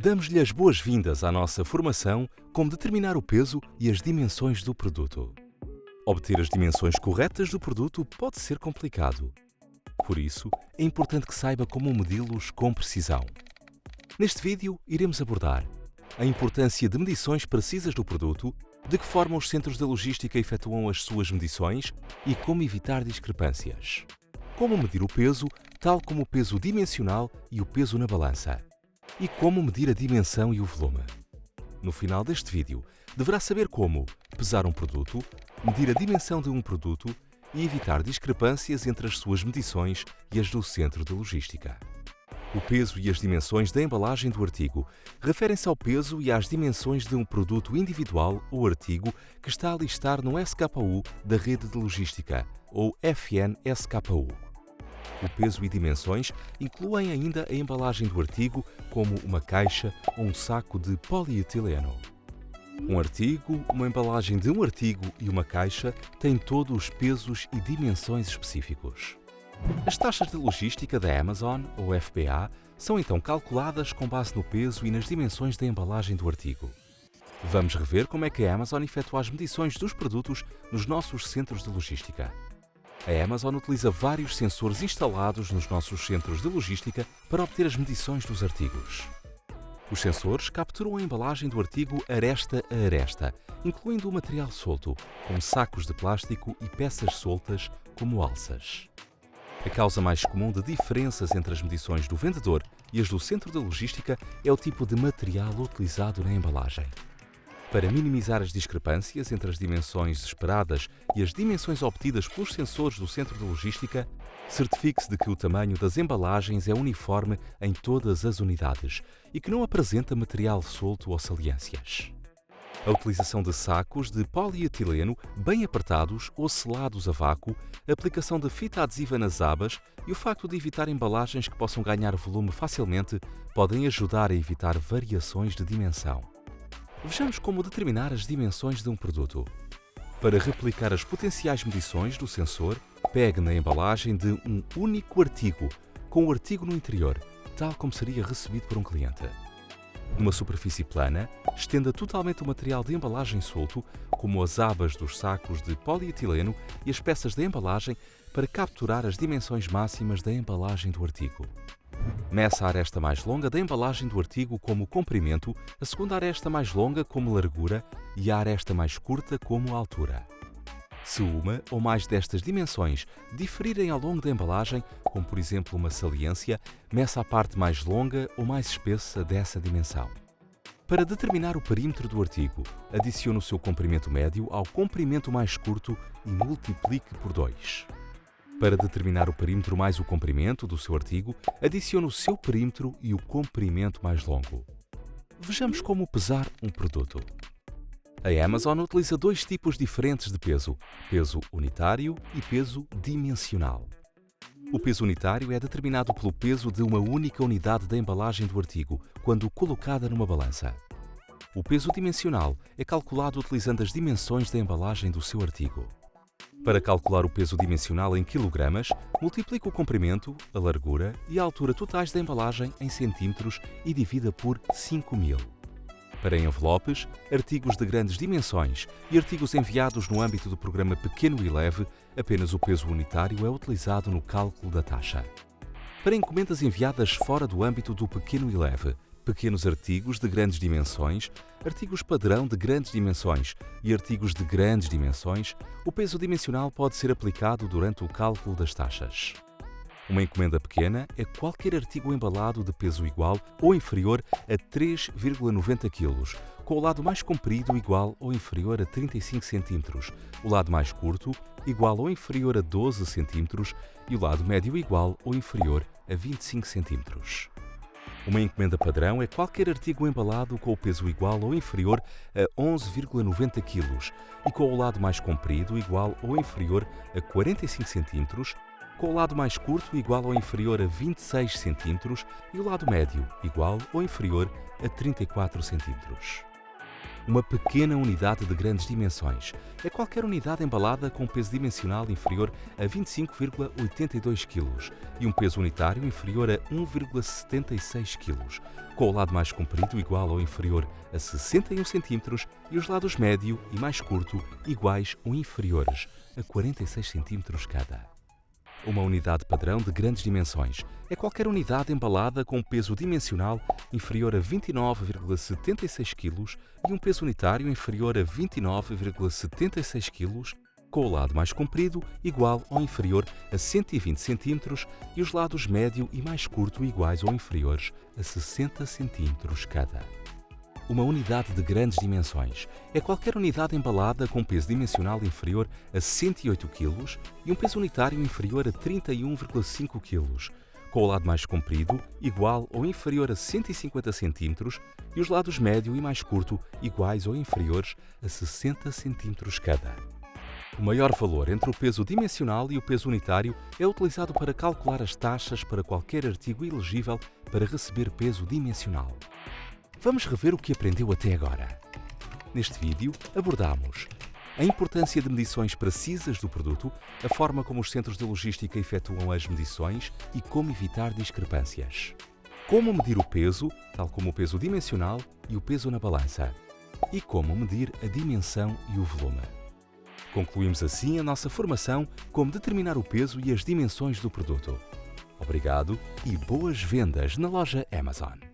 Damos-lhe as boas-vindas à nossa formação Como determinar o peso e as dimensões do produto. Obter as dimensões corretas do produto pode ser complicado. Por isso, é importante que saiba como medi-los com precisão. Neste vídeo, iremos abordar a importância de medições precisas do produto, de que forma os centros de logística efetuam as suas medições e como evitar discrepâncias. Como medir o peso, tal como o peso dimensional e o peso na balança. E como medir a dimensão e o volume. No final deste vídeo, deverá saber como pesar um produto, medir a dimensão de um produto e evitar discrepâncias entre as suas medições e as do centro de logística. O peso e as dimensões da embalagem do artigo referem-se ao peso e às dimensões de um produto individual ou artigo que está a listar no SKU da rede de logística, ou FNSKU. O peso e dimensões incluem ainda a embalagem do artigo, como uma caixa ou um saco de polietileno. Um artigo, uma embalagem de um artigo e uma caixa têm todos os pesos e dimensões específicos. As taxas de logística da Amazon, ou FBA, são então calculadas com base no peso e nas dimensões da embalagem do artigo. Vamos rever como é que a Amazon efetua as medições dos produtos nos nossos centros de logística. A Amazon utiliza vários sensores instalados nos nossos centros de logística para obter as medições dos artigos. Os sensores capturam a embalagem do artigo aresta a aresta, incluindo o material solto, como sacos de plástico e peças soltas, como alças. A causa mais comum de diferenças entre as medições do vendedor e as do centro de logística é o tipo de material utilizado na embalagem. Para minimizar as discrepâncias entre as dimensões esperadas e as dimensões obtidas pelos sensores do centro de logística, certifique-se de que o tamanho das embalagens é uniforme em todas as unidades e que não apresenta material solto ou saliências. A utilização de sacos de polietileno bem apertados ou selados a vácuo, a aplicação de fita adesiva nas abas e o facto de evitar embalagens que possam ganhar volume facilmente podem ajudar a evitar variações de dimensão. Vejamos como determinar as dimensões de um produto. Para replicar as potenciais medições do sensor, pegue na embalagem de um único artigo, com o artigo no interior, tal como seria recebido por um cliente. Numa superfície plana, estenda totalmente o material de embalagem solto, como as abas dos sacos de polietileno e as peças da embalagem, para capturar as dimensões máximas da embalagem do artigo. Meça a aresta mais longa da embalagem do artigo como comprimento, a segunda aresta mais longa como largura e a aresta mais curta como altura. Se uma ou mais destas dimensões diferirem ao longo da embalagem, como por exemplo uma saliência, meça a parte mais longa ou mais espessa dessa dimensão. Para determinar o perímetro do artigo, adicione o seu comprimento médio ao comprimento mais curto e multiplique por 2. Para determinar o perímetro mais o comprimento do seu artigo, adicione o seu perímetro e o comprimento mais longo. Vejamos como pesar um produto. A Amazon utiliza dois tipos diferentes de peso unitário e peso dimensional. O peso unitário é determinado pelo peso de uma única unidade da embalagem do artigo, quando colocada numa balança. O peso dimensional é calculado utilizando as dimensões da embalagem do seu artigo. Para calcular o peso dimensional em quilogramas, multiplique o comprimento, a largura e a altura totais da embalagem em centímetros e divida por 5.000. Para envelopes, artigos de grandes dimensões e artigos enviados no âmbito do programa Pequeno e Leve, apenas o peso unitário é utilizado no cálculo da taxa. Para encomendas enviadas fora do âmbito do Pequeno e Leve, pequenos artigos de grandes dimensões, artigos padrão de grandes dimensões e artigos de grandes dimensões, o peso dimensional pode ser aplicado durante o cálculo das taxas. Uma encomenda pequena é qualquer artigo embalado de peso igual ou inferior a 3,90 kg, com o lado mais comprido igual ou inferior a 35 cm, o lado mais curto igual ou inferior a 12 cm e o lado médio igual ou inferior a 25 cm. Uma encomenda padrão é qualquer artigo embalado com o peso igual ou inferior a 11,90 kg e com o lado mais comprido igual ou inferior a 45 cm, com o lado mais curto igual ou inferior a 26 cm e o lado médio igual ou inferior a 34 cm. Uma pequena unidade de grandes dimensões é qualquer unidade embalada com peso dimensional inferior a 25,82 kg e um peso unitário inferior a 1,76 kg, com o lado mais comprido igual ou inferior a 61 cm e os lados médio e mais curto iguais ou inferiores a 46 cm cada. Uma unidade padrão de grandes dimensões é qualquer unidade embalada com peso dimensional inferior a 29,76 kg e um peso unitário inferior a 29,76 kg, com o lado mais comprido igual ou inferior a 120 cm e os lados médio e mais curto iguais ou inferiores a 60 cm cada. Uma unidade de grandes dimensões é qualquer unidade embalada com peso dimensional inferior a 108 kg e um peso unitário inferior a 31,5 kg, com o lado mais comprido igual ou inferior a 150 cm e os lados médio e mais curto iguais ou inferiores a 60 cm cada. O maior valor entre o peso dimensional e o peso unitário é utilizado para calcular as taxas para qualquer artigo elegível para receber peso dimensional. Vamos rever o que aprendeu até agora. Neste vídeo, abordamos a importância de medições precisas do produto, a forma como os centros de logística efetuam as medições e como evitar discrepâncias. Como medir o peso, tal como o peso dimensional e o peso na balança. E como medir a dimensão e o volume. Concluímos assim a nossa formação como determinar o peso e as dimensões do produto. Obrigado e boas vendas na loja Amazon.